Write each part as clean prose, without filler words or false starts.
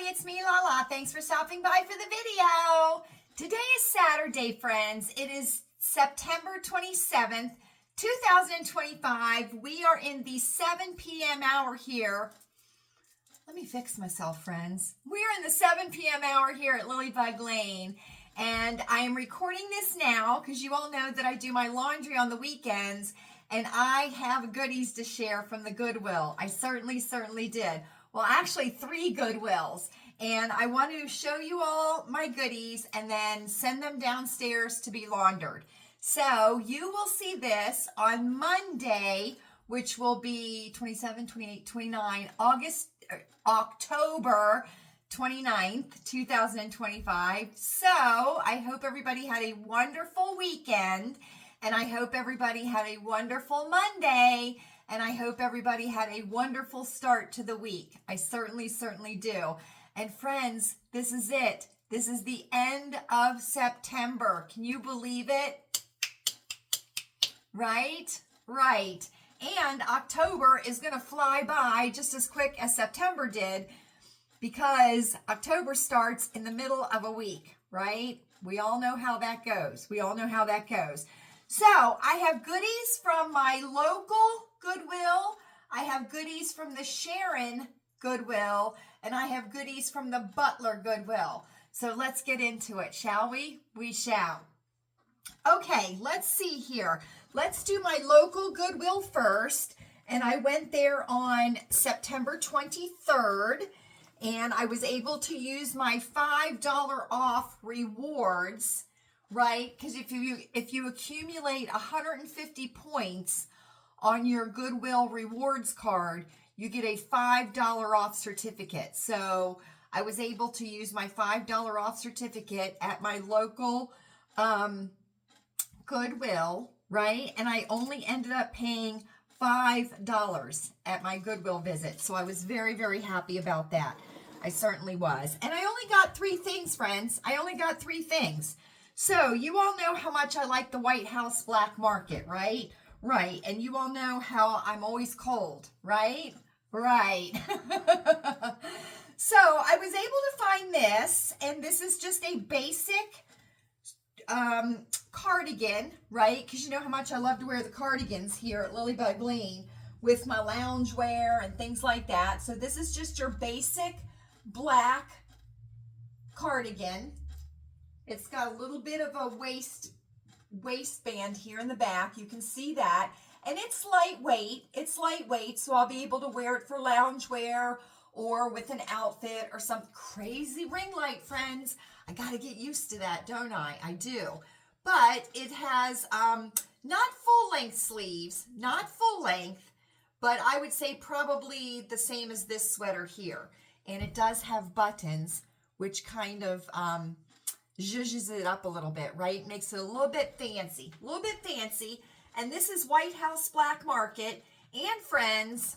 it's me, Lala. Thanks for stopping by for the video. Today is Saturday, friends. It is September 27th, 2025. We are in the 7 p.m. hour here. Let me fix myself, friends. We are in the 7 p.m. hour here at Lilleybugglane, and I am recording this now because you all know that I do my laundry on the weekends, and I have goodies to share from the Goodwill. I certainly did. Well, actually 3 Goodwills, and I want to show you all my goodies and then send them downstairs to be laundered. So you will see this on Monday, which will be 27, 28, 29, October 29th, 2025. So I hope everybody had a wonderful weekend, and I hope everybody had a wonderful Monday, and I hope everybody had a wonderful start to the week. I certainly do. And friends, this is it. This is the end of September. Can you believe it? Right? Right. And October is going to fly by just as quick as September did, because October starts in the middle of a week, right? We all know how that goes. So I have goodies from my local Goodwill. I have goodies from the Sharon Goodwill, and I have goodies from the Butler Goodwill. So let's get into it, shall we? We shall. Okay, let's see here. Let's do my local Goodwill first. And I went there on September 23rd, and I was able to use my $5 off rewards, right? Because if you accumulate 150 points on your Goodwill rewards card, you get a $5 off certificate. So I was able to use my $5 off certificate at my local Goodwill, right? And I only ended up paying $5 at my Goodwill visit. So I was very happy about that. I certainly was. And I only got 3 things, friends. I only got 3 things. So you all know how much I like the White House black market, right? Right. And you all know how I'm always cold, right? Right. So I was able to find this, and this is just a basic cardigan, right? Because you know how much I love to wear the cardigans here at Lilleybugglane with my loungewear and things like that. So this is just your basic black cardigan. It's got a little bit of a waistband here in the back. You can see that. And it's lightweight, so I'll be able to wear it for loungewear or with an outfit or some crazy ring light, friends. I got to get used to that, don't I? I do. But it has not full-length sleeves, not full length, but I would say probably the same as this sweater here. And it does have buttons, which kind of zhuzhes it up a little bit, right? Makes it a little bit fancy, And this is White House Black Market. And friends,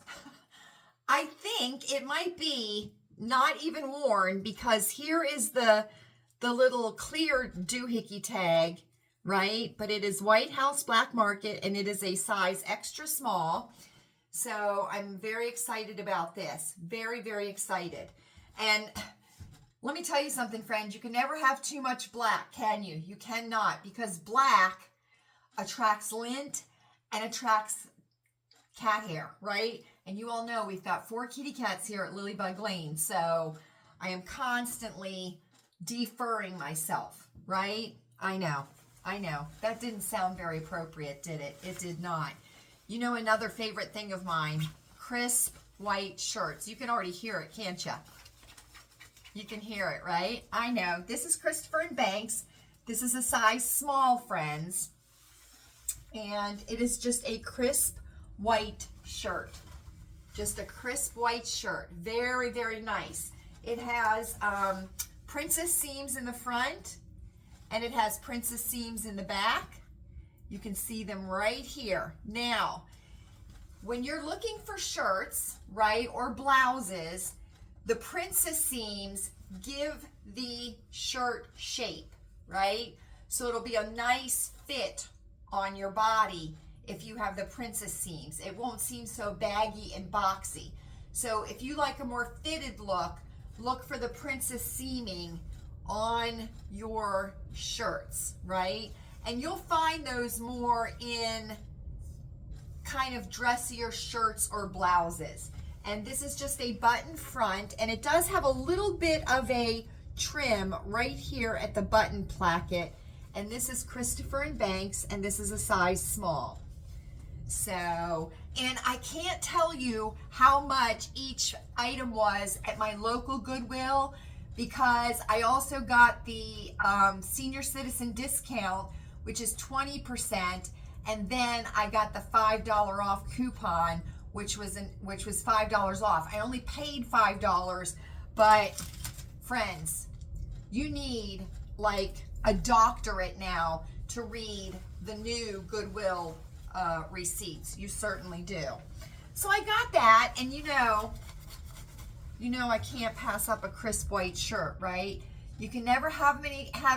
I think it might be not even worn, because here is the little clear doohickey tag, right? But it is White House Black Market, and it is a size extra small. So I'm very excited about this. Very excited. And let me tell you something, friends. You can never have too much black, can you? You cannot, because black attracts lint and attracts cat hair, right? And you all know we've got 4 kitty cats here at Lilleybugglane, so I am constantly defurring myself, right? I know. That didn't sound very appropriate, did it? It did not. You know another favorite thing of mine, crisp white shirts. You can already hear it, can't you? You can hear it, right? I know. This is Christopher & Banks. This is a size small, friends. And it is just a crisp white shirt. Just a crisp white shirt. Very nice. It has princess seams in the front, and it has princess seams in the back. You can see them right here. Now, when you're looking for shirts, right, or blouses, the princess seams give the shirt shape, right? So it'll be a nice fit on your body if you have the princess seams. It won't seem so baggy and boxy. So if you like a more fitted look, look for the princess seaming on your shirts, right? And you'll find those more in kind of dressier shirts or blouses. And this is just a button front, and it does have a little bit of a trim right here at the button placket. And this is Christopher & Banks, and this is a size small. So, and I can't tell you how much each item was at my local Goodwill, because I also got the senior citizen discount, which is 20%, and then I got the $5 off coupon, which was $5 off. I only paid $5, but friends, you need like a doctorate now to read the new Goodwill receipts. You certainly do. So I got that, and you know I can't pass up a crisp white shirt, right? You can never have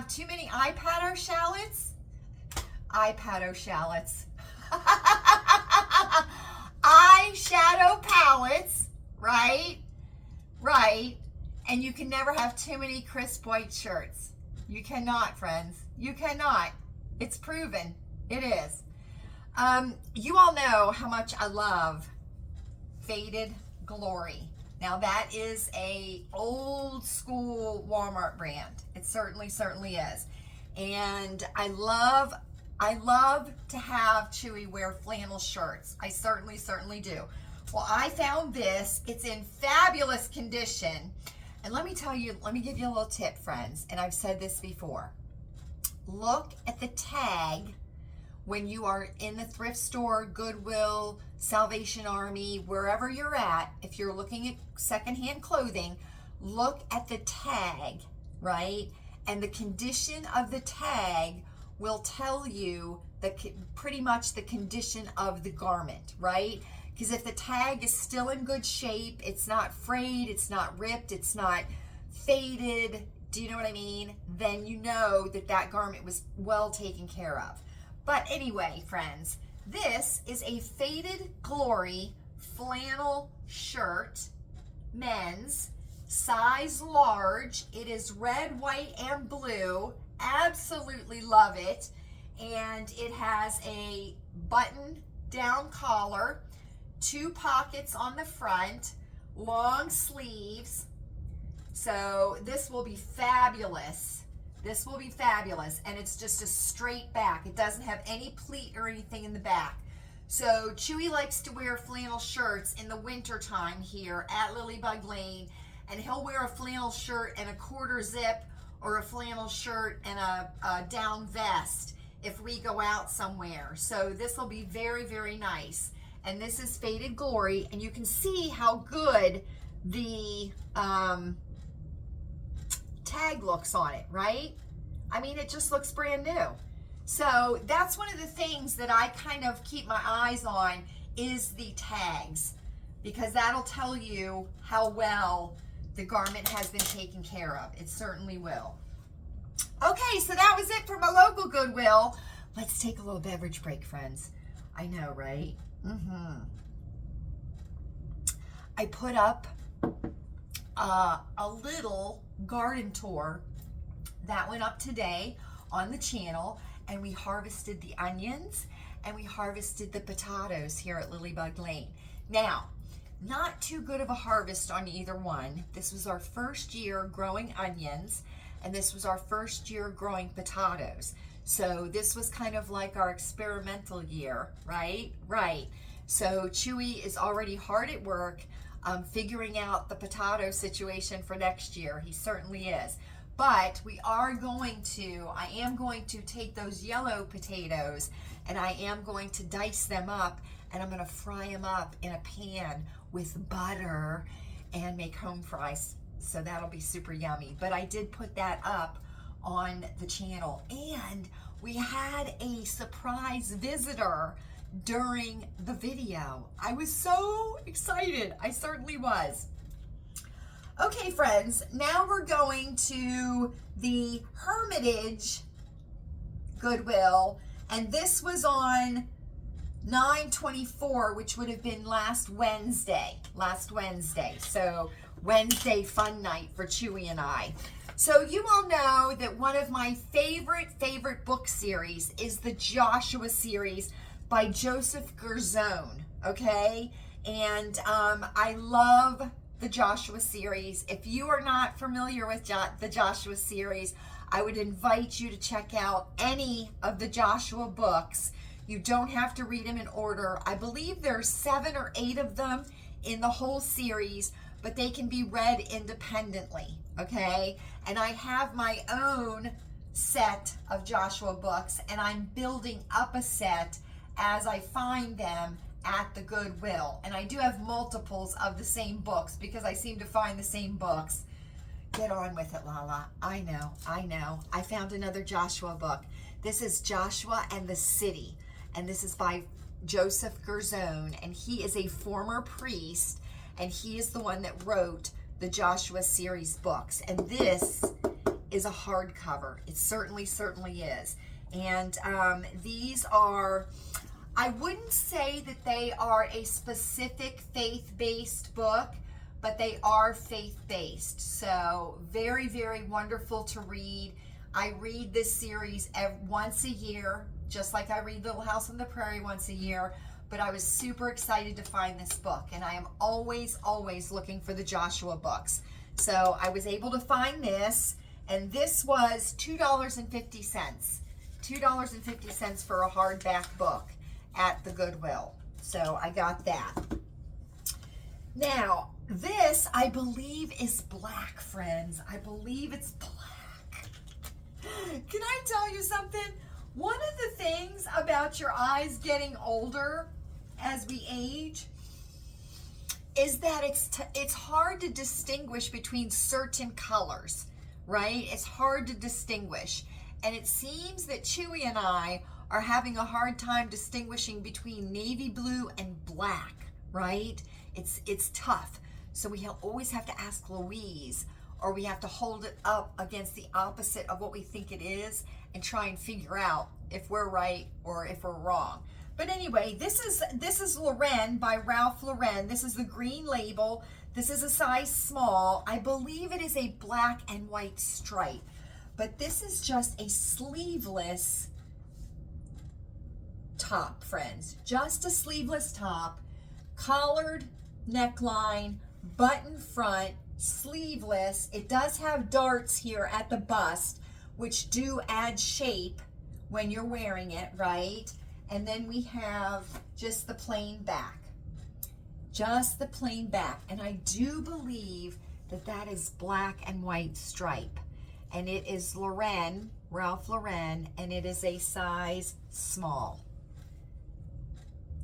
too many eyeshadow shallots. Eyeshadow palettes, right? Right. And you can never have too many crisp white shirts. You cannot, friends. You cannot. It's proven. It is. You all know how much I love Faded Glory. Now that is a old school Walmart brand. It certainly is. And I love to have Chewy wear flannel shirts. I certainly do. Well, I found this. It's in fabulous condition. And let me give you a little tip, friends. And I've said this before. Look at the tag when you are in the thrift store, Goodwill, Salvation Army, wherever you're at. If you're looking at secondhand clothing, look at the tag, right? And the condition of the tag will tell you pretty much the condition of the garment, right? Because if the tag is still in good shape, it's not frayed, it's not ripped, it's not faded, do you know what I mean? Then you know that garment was well taken care of. But anyway, friends, this is a Faded Glory flannel shirt, men's, size large. It is red, white, and blue. Absolutely love it. And it has a button down collar, 2 pockets on the front, long sleeves. So this will be fabulous. This will be fabulous. And it's just a straight back. It doesn't have any pleat or anything in the back. So Chewy likes to wear flannel shirts in the winter time here at Lilleybugglane. And he'll wear a flannel shirt and a quarter zip, or a flannel shirt and a down vest if we go out somewhere. So this will be very nice. And this is Faded Glory, and you can see how good the tag looks on it, right? I mean, it just looks brand new. So that's one of the things that I kind of keep my eyes on, is the tags, because that'll tell you how well the garment has been taken care of. It certainly will. Okay, so that was it for my local Goodwill. Let's take a little beverage break, friends. I know, right? I put up a little garden tour that went up today on the channel, and we harvested the onions and we harvested the potatoes here at Lilleybugglane. Now, not too good of a harvest on either one. This was our first year growing onions, and this was our first year growing potatoes. So this was kind of like our experimental year, right? Right. So Chewy is already hard at work figuring out the potato situation for next year. He certainly is. But I am going to take those yellow potatoes, and I am going to dice them up, and I'm going to fry them up in a pan with butter and make home fries. So that'll be super yummy. But I did put that up on the channel, and we had a surprise visitor during the video. I was so excited. I certainly was. Okay, friends, now we're going to the Hermitage Goodwill, and this was on 9/24, which would have been last Wednesday. So Wednesday fun night for Chewy and I. So you all know that one of my favorite book series is the Joshua series by Joseph Gerzone, okay? And I love the Joshua series. If you are not familiar with the Joshua series, I would invite you to check out any of the Joshua books. You don't have to read them in order. I believe there's 7 or 8 of them in the whole series, but they can be read independently, okay? And I have my own set of Joshua books, and I'm building up a set as I find them at the Goodwill. And I do have multiples of the same books because I seem to find the same books. Get on with it, Lala. I know. I found another Joshua book. This is Joshua and the City, and this is by Joseph Gerzone, and he is a former priest, and he is the one that wrote the Joshua series books. And this is a hardcover. It certainly is. And these are, I wouldn't say that they are a specific faith-based book, but they are faith-based. So very wonderful to read. I read this series once a year, just like I read Little House on the Prairie once a year. But I was super excited to find this book, and I am always looking for the Joshua books. So I was able to find this, and this was $2.50. $2.50 for a hardback book at the Goodwill. So I got that. Now, this, I believe, is black, friends. I believe it's black. Can I tell you something? One of the things about your eyes getting older as we age is that it's hard to distinguish between certain colors, right? It's hard to distinguish. And it seems that Chewy and I are having a hard time distinguishing between navy blue and black, right? It's tough. So we always have to ask Louise, or we have to hold it up against the opposite of what we think it is and try and figure out if we're right or if we're wrong. But anyway, this is Lauren by Ralph Lauren. This is the green label. This is a size small. I believe it is a black and white stripe. But this is just a sleeveless top, friends. Just a sleeveless top, collared neckline, button front, sleeveless. It does have darts here at the bust, which do add shape when you're wearing it, right? And then we have just the plain back. Just the plain back. And I do believe that that is black and white stripe. And it is Lauren, Ralph Lauren, and it is a size small.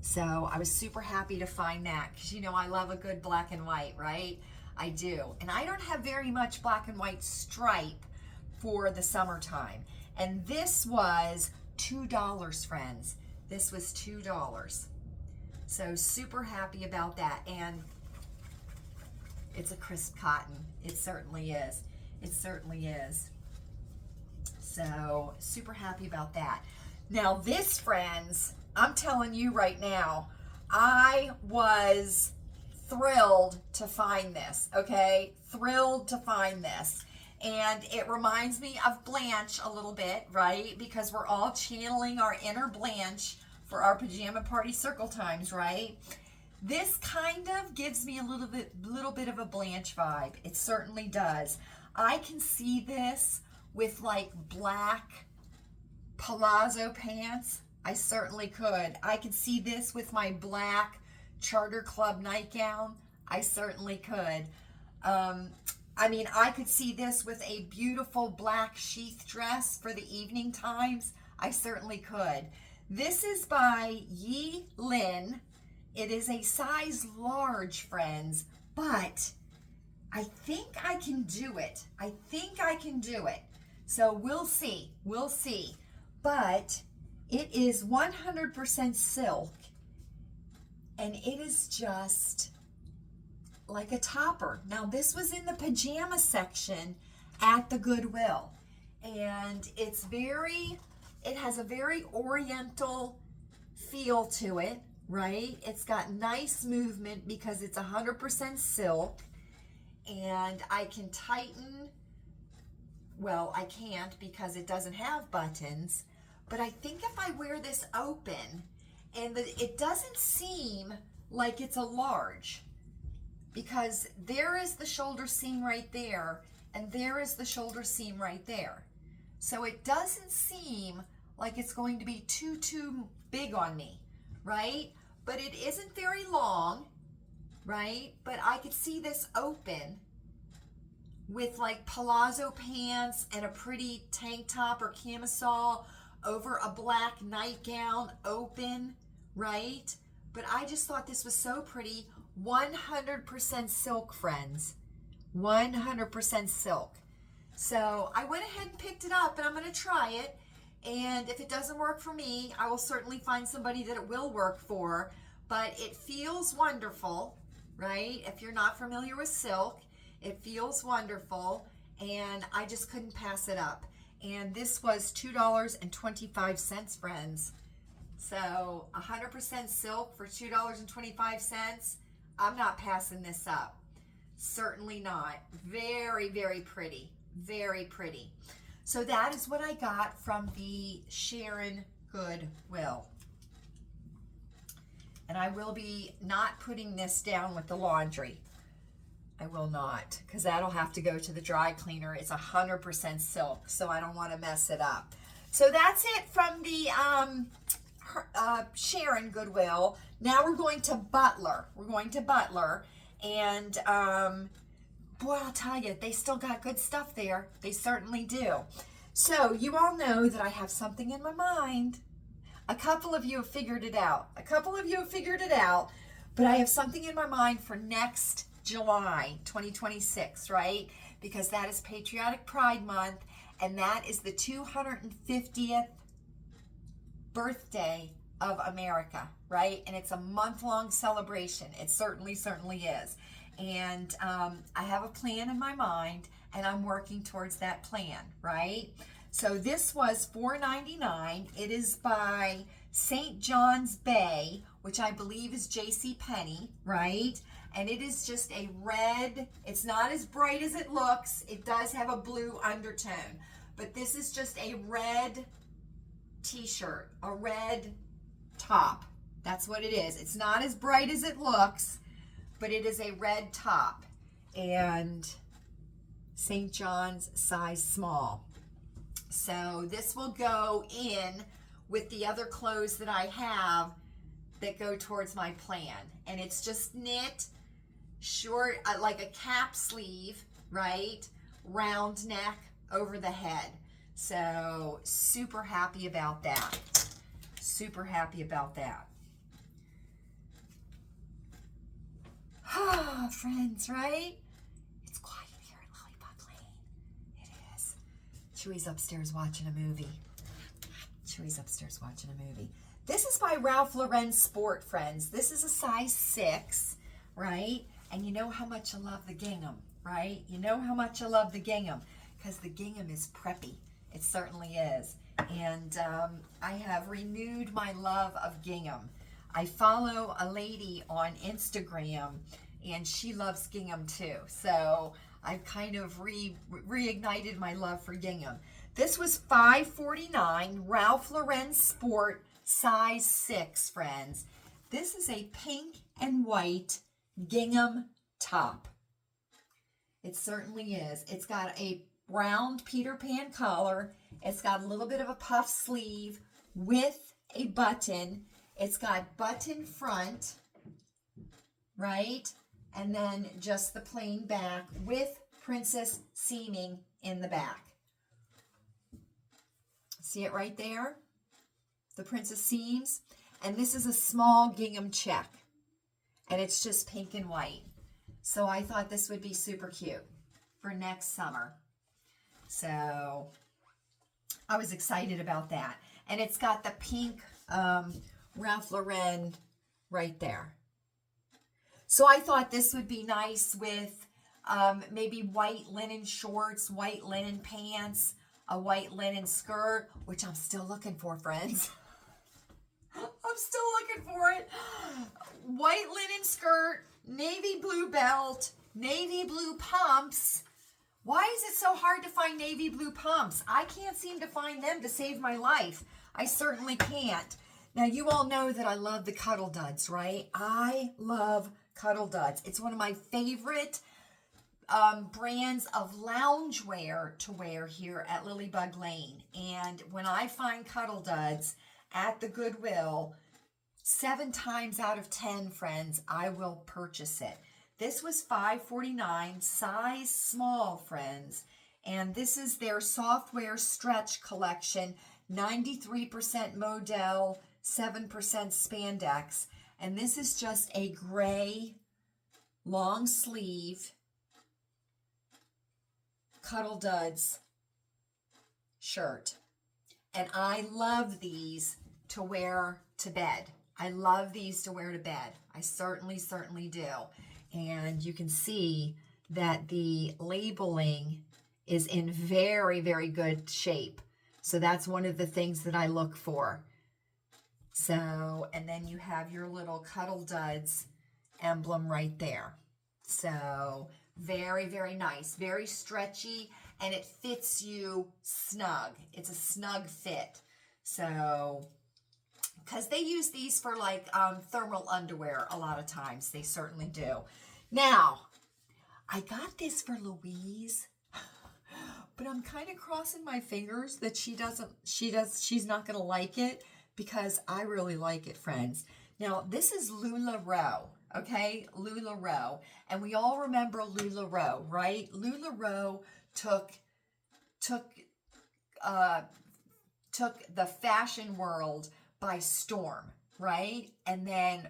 So I was super happy to find that because, you know, I love a good black and white, right? I do. And I don't have very much black and white stripe for the summertime. And this was $2, friends. This was $2. So super happy about that. And it's a crisp cotton. It certainly is. It certainly is. So super happy about that. Now this, friends, I'm telling you right now, I was thrilled to find this, okay? Thrilled to find this. And it reminds me of Blanche a little bit, right? Because we're all channeling our inner Blanche for our pajama party circle times, right? This kind of gives me a little bit of a Blanche vibe. It certainly does. I can see this with like black palazzo pants. I certainly could. I could see this with my black Charter Club nightgown. I certainly could. I mean, I could see this with a beautiful black sheath dress for the evening times. I certainly could. This is by Yi Lin. It is a size large, friends, but I think I can do it. I think I can do it. So we'll see. We'll see. But it is 100% silk, and it is just like a topper. Now, this was in the pajama section at the Goodwill, and it has a very oriental feel to it, right? It's got nice movement because it's 100% silk, and I can tighten, well, I can't because it doesn't have buttons, but I think if I wear this open, and it doesn't seem like it's a large, because there is the shoulder seam right there, and there is the shoulder seam right there. So it doesn't seem like it's going to be too big on me, right? But it isn't very long, right? But I could see this open with like palazzo pants and a pretty tank top or camisole over a black nightgown, open, right? But I just thought this was so pretty. 100% silk, friends. 100% silk. So I went ahead and picked it up, and I'm going to try it. And if it doesn't work for me, I will certainly find somebody that it will work for. But it feels wonderful, right? If you're not familiar with silk, it feels wonderful, and I just couldn't pass it up. And this was $2.25, friends. So 100% silk for $2.25. I'm not passing this up. Certainly not. Very, very pretty. Very pretty. So that is what I got from the Sharon Goodwill. And I will be not putting this down with the laundry. I will not, because that'll have to go to the dry cleaner. It's 100% silk, so I don't want to mess it up. So that's it from the Sharon Goodwill. Now we're going to Butler. We're going to Butler, and boy, I'll tell you, they still got good stuff there. They certainly do. So you all know that I have something in my mind. A couple of you have figured it out. A couple of you have figured it out, but I have something in my mind for next July 2026, right? Because that is Patriotic Pride Month, and that is the 250th birthday of America, right? And it's a month-long celebration. It certainly is. And I have a plan in my mind, and I'm working towards that plan, right? So this was $4.99. It is by St. John's Bay, which I believe is JCPenney, right? And it is just a red. It's not as bright as it looks. It does have a blue undertone, but this is just a red t-shirt, a red top. That's what it is. It's not as bright as it looks, but it is a red top, and St. John's size small. So this will go in with the other clothes that I have that go towards my plan. And it's just knit, short, like a cap sleeve, right? Round neck over the head. So super happy about that. Super happy about that. Ah, friends, right? It's quiet here in Lilleybugglane. It is. Chewy's upstairs watching a movie. Chewy's upstairs watching a movie. This is by Ralph Lauren Sport, friends. This is a size 6, right? And you know how much I love the gingham, right? You know how much I love the gingham, because the gingham is preppy. It certainly is. And I have renewed my love of gingham. I follow a lady on Instagram, and she loves gingham too. So I've kind of reignited my love for gingham. This was $5.49, Ralph Lauren Sport, size 6, friends. This is a pink and white gingham top. It certainly is. It's got a round Peter Pan collar. It's got a little bit of a puff sleeve with a button. It's got button front, right? And then just the plain back with princess seaming in the back. See it right there? The princess seams. And this is a small gingham check. And it's just pink and white. So I thought this would be super cute for next summer. So I was excited about that. And it's got the pink Ralph Lauren right there. So I thought this would be nice with maybe white linen shorts, white linen pants, a white linen skirt, which I'm still looking for, friends. I'm I'm still looking for it. White linen skirt, navy blue belt, navy blue pumps. Why is it so hard to find navy blue pumps? I can't seem to find them to save my life. I certainly can't. Now, you all know that I love the Cuddle Duds, right? I love Cuddle Duds. It's one of my favorite brands of loungewear to wear here at Lilleybugglane. And when I find Cuddle Duds at the Goodwill, 7 times out of 10, friends, I will purchase it. This was $5.49, size small, friends. And this is their software stretch collection, 93% modal, 7% spandex. And this is just a gray long sleeve Cuddle Duds shirt. And I love these to wear to bed. I love these to wear to bed. I certainly do. And you can see that the labeling is in very, very good shape. So that's one of the things that I look for. So, and then you have your little Cuddle Duds emblem right there. So, very, very nice, very stretchy, and it fits you snug. It's a snug fit. So, because they use these for like thermal underwear a lot of times. They certainly do. Now, I got this for Louise, but I'm kind of crossing my fingers that she's not going to like it, because I really like it, friends. Now, this is LuLaRoe, okay? LuLaRoe. And we all remember LuLaRoe, right? LuLaRoe took the fashion world by storm, right? And then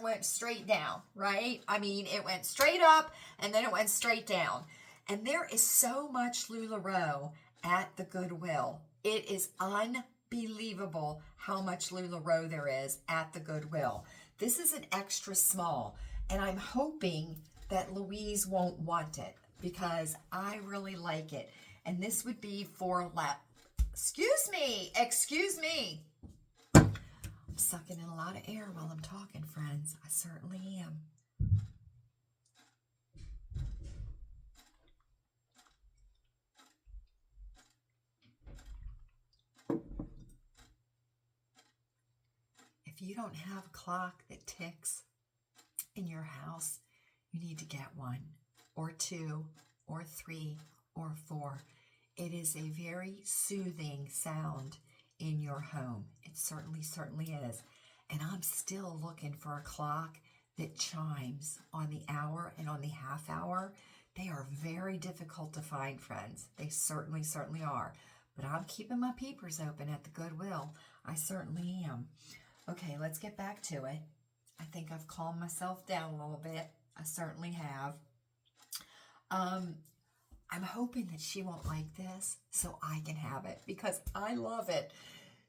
went straight down, right? I mean, it went straight up and then it went straight down. And there is so much LuLaRoe at the Goodwill. It is unbelievable how much LuLaRoe there is at the Goodwill. This is an extra small, and I'm hoping that Louise won't want it because I really like it. And this would be for excuse me. I'm sucking in a lot of air while I'm talking, friends. I certainly am. If you don't have a clock that ticks in your house, you need to get one, or 2, or 3, or 4. It is a very soothing sound in your home. It certainly is. And I'm still looking for a clock that chimes on the hour and on the half hour. They are very difficult to find, friends. They certainly are. But I'm keeping my peepers open at the Goodwill. I certainly am. Okay, let's get back to it. I think I've calmed myself down a little bit. I certainly have. I'm hoping that she won't like this so I can have it because I love it.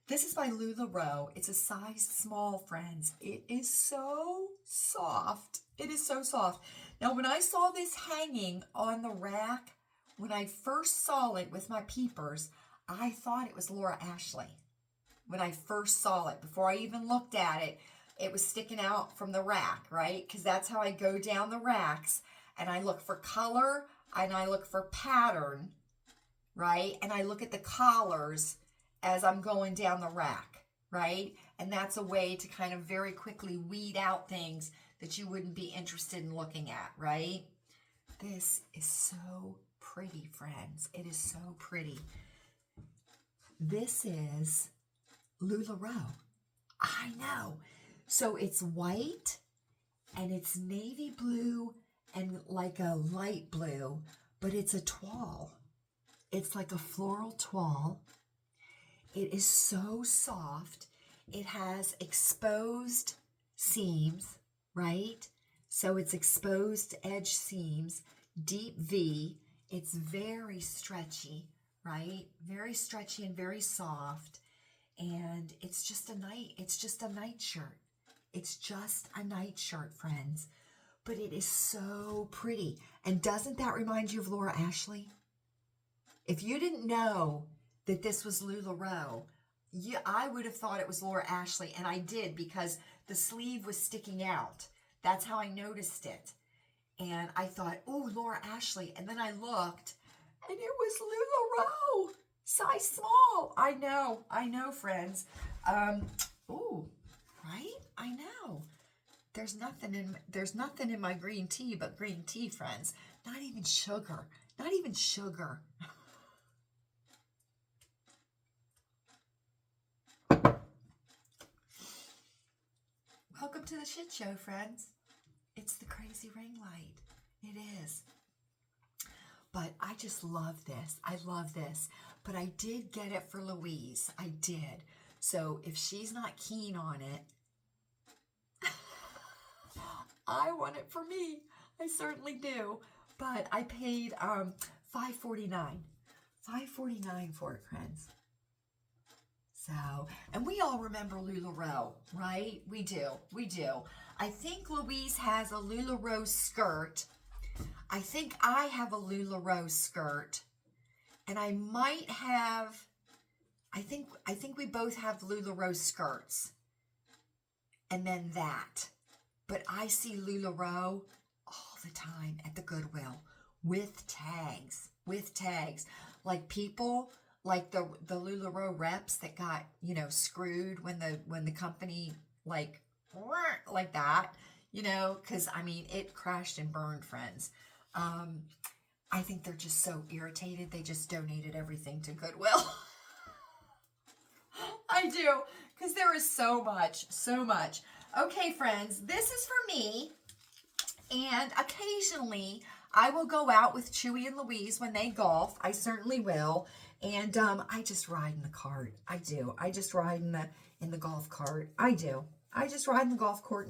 This is by LuLaRoe. It's a size small, friends. It is so soft. It is so soft. Now, when I saw this hanging on the rack, when I first saw it with my peepers, I thought it was Laura Ashley. When I first saw it, before I even looked at it, it was sticking out from the rack, right? Because that's how I go down the racks, and I look for color, and I look for pattern, right? And I look at the collars as I'm going down the rack, right? And that's a way to kind of very quickly weed out things that you wouldn't be interested in looking at, right? This is so pretty, friends. It is so pretty. This is LuLaRoe. I know. So it's white and it's navy blue and like a light blue, but it's a toile. It's like a floral toile. It is so soft. It has exposed seams, right? So it's exposed edge seams, deep V. It's very stretchy, right? Very stretchy and very soft. And it's just a night shirt. It's just a night shirt, friends. But it is so pretty. And doesn't that remind you of Laura Ashley? If you didn't know that this was LuLaRoe, yeah, I would have thought it was Laura Ashley, and I did because the sleeve was sticking out. That's how I noticed it. And I thought, oh, Laura Ashley. And then I looked, and it was LuLaRoe, size small. I know, friends. Oh, right? I know. There's nothing in my green tea but green tea, friends. Not even sugar. Not even sugar. Welcome to the shit show, friends. It's the crazy ring light. It is. But I just love this. I love this. But I did get it for Louise. I did. So if she's not keen on it, I want it for me. I certainly do. But I paid $5.49. $5.49 for it, friends. So, and we all remember LuLaRoe, right? We do. I think Louise has a LuLaRoe skirt. I think I have a LuLaRoe skirt. And I might have, I think we both have LuLaRoe skirts. And then that. But I see LuLaRoe all the time at the Goodwill with tags. Like people, like the LuLaRoe reps that got, screwed when the company like that, because I mean, it crashed and burned, friends. I think they're just so irritated. They just donated everything to Goodwill. I do, because there is so much. Okay, friends, this is for me. And occasionally I will go out with Chewy and Louise when they golf. I certainly will. And I just ride in the cart. I do. I just ride in the golf cart. I do. I just ride in the golf cart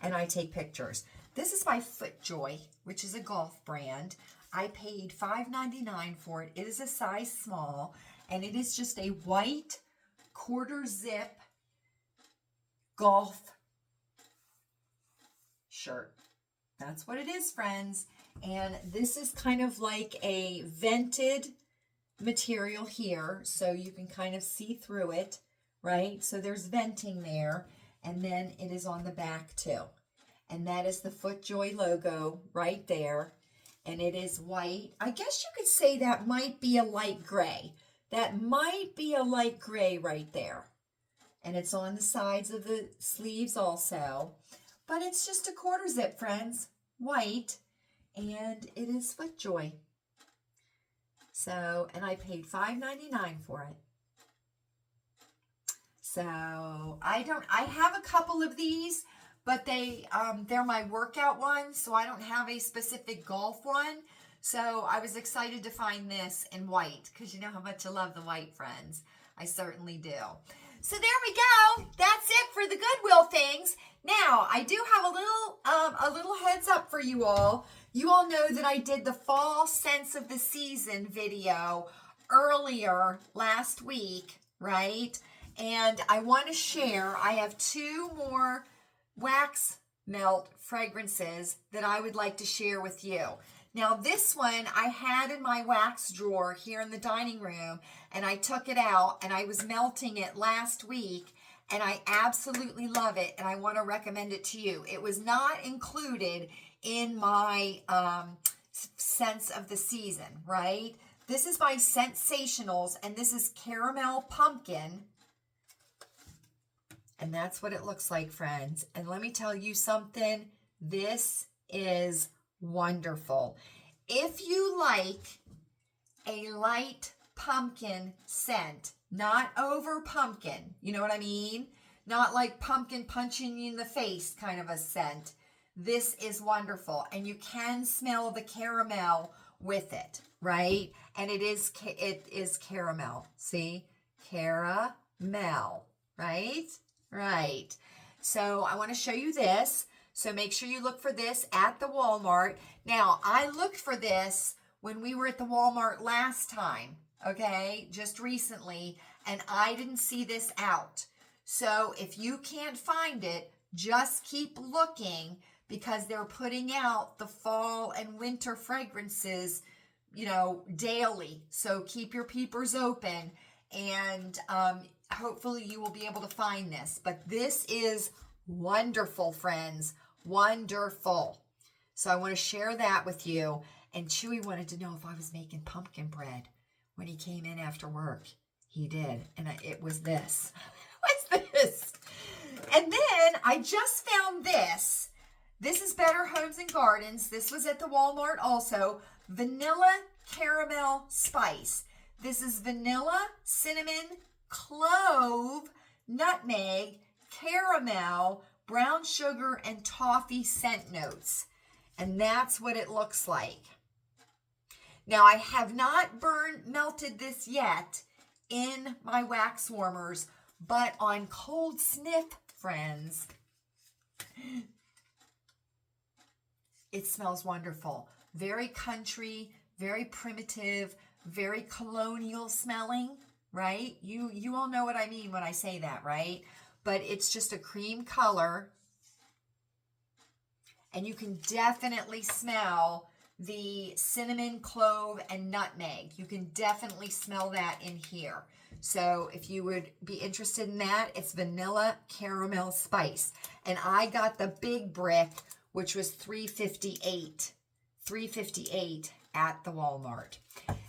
and I take pictures. This is by FootJoy, which is a golf brand. I paid $5.99 for it. It is a size small, and it is just a white quarter zip golf shirt. That's what it is, friends. And this is kind of like a vented material here, so you can kind of see through it, right? So there's venting there, and then it is on the back too. And that is the FootJoy logo right there. And it is white. I guess you could say that might be a light gray. That might be a light gray right there. And it's on the sides of the sleeves also. But it's just a quarter zip, friends. White. And it is FootJoy. So, and I paid $5.99 for it. So, I have a couple of these, but they're my workout ones, so I don't have a specific golf one. So I was excited to find this in white, because you know how much I love the white, friends. I certainly do. So there we go. That's it for the Goodwill things. Now, I do have a little heads up for you all. You all know that I did the fall sense of the season video earlier last week, right? And I want to share, I have 2 more wax melt fragrances that I would like to share with you. Now this one I had in my wax drawer here in the dining room, and I took it out and I was melting it last week, and I absolutely love it, and I want to recommend it to you. It was not included in my scents of the season, right? This is by Scentsationals, and this is Caramel Pumpkin. And that's what it looks like, friends. And let me tell you something. This is wonderful. If you like a light pumpkin scent, not over pumpkin, you know what I mean? Not like pumpkin punching you in the face kind of a scent. This is wonderful. And you can smell the caramel with it, right? And it is caramel. See? Caramel, right? Right. So I want to show you this. So make sure you look for this at the Walmart. Now, I looked for this when we were at the Walmart last time, okay, just recently, and I didn't see this out. So if you can't find it, just keep looking, because they're putting out the fall and winter fragrances, daily. So keep your peepers open. and hopefully you will be able to find this. But this is wonderful, friends. Wonderful. So I want to share that with you. And Chewy wanted to know if I was making pumpkin bread when he came in after work. He did. And it was this. What's this? And then I just found this. This is Better Homes and Gardens. This was at the Walmart also. Vanilla caramel spice. This is vanilla, cinnamon, clove, nutmeg, caramel, brown sugar, and toffee scent notes. And that's what it looks like. Now, I have not melted this yet in my wax warmers, but on cold sniff, friends, it smells wonderful. Very country, very primitive, very colonial smelling, right? You all know what I mean when I say that, right? But it's just a cream color. And you can definitely smell the cinnamon, clove, and nutmeg. You can definitely smell that in here. So if you would be interested in that, it's vanilla caramel spice. And I got the big brick, which was $3.58. $3.58 at the Walmart.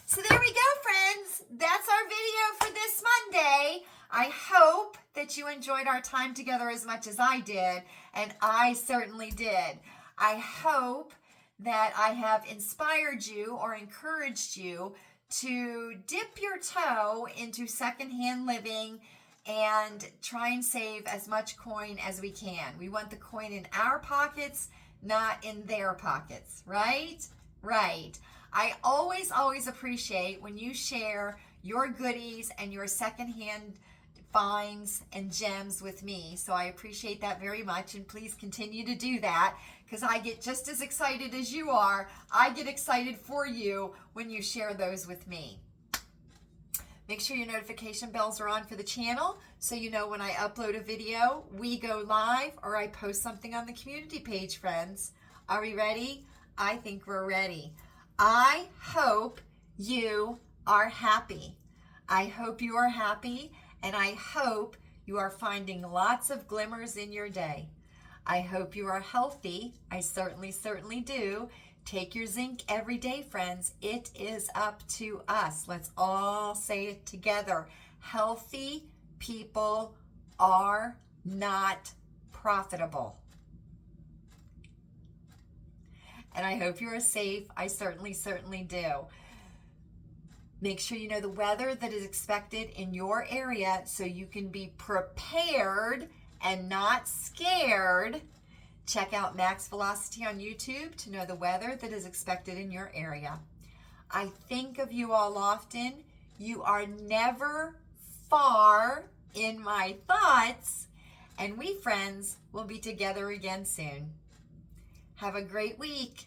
So there we go, friends. That's our video for this Monday. I hope that you enjoyed our time together as much as I did, and I certainly did. I hope that I have inspired you or encouraged you to dip your toe into secondhand living and try and save as much coin as we can. We want the coin in our pockets, not in their pockets, right? Right. I always appreciate when you share your goodies and your secondhand finds and gems with me. So I appreciate that very much, and please continue to do that, because I get just as excited as you are. I get excited for you when you share those with me. Make sure your notification bells are on for the channel so you know when I upload a video, we go live, or I post something on the community page, friends. Are we ready? I think we're ready. I hope you are happy. I hope you are happy, and I hope you are finding lots of glimmers in your day. I hope you are healthy. I certainly do. Take your zinc every day, friends. It is up to us. Let's all say it together. Healthy people are not profitable. And I hope you are safe. I certainly do. Make sure you know the weather that is expected in your area so you can be prepared and not scared. Check out Max Velocity on YouTube to know the weather that is expected in your area. I think of you all often. You are never far in my thoughts, and we, friends, will be together again soon. Have a great week.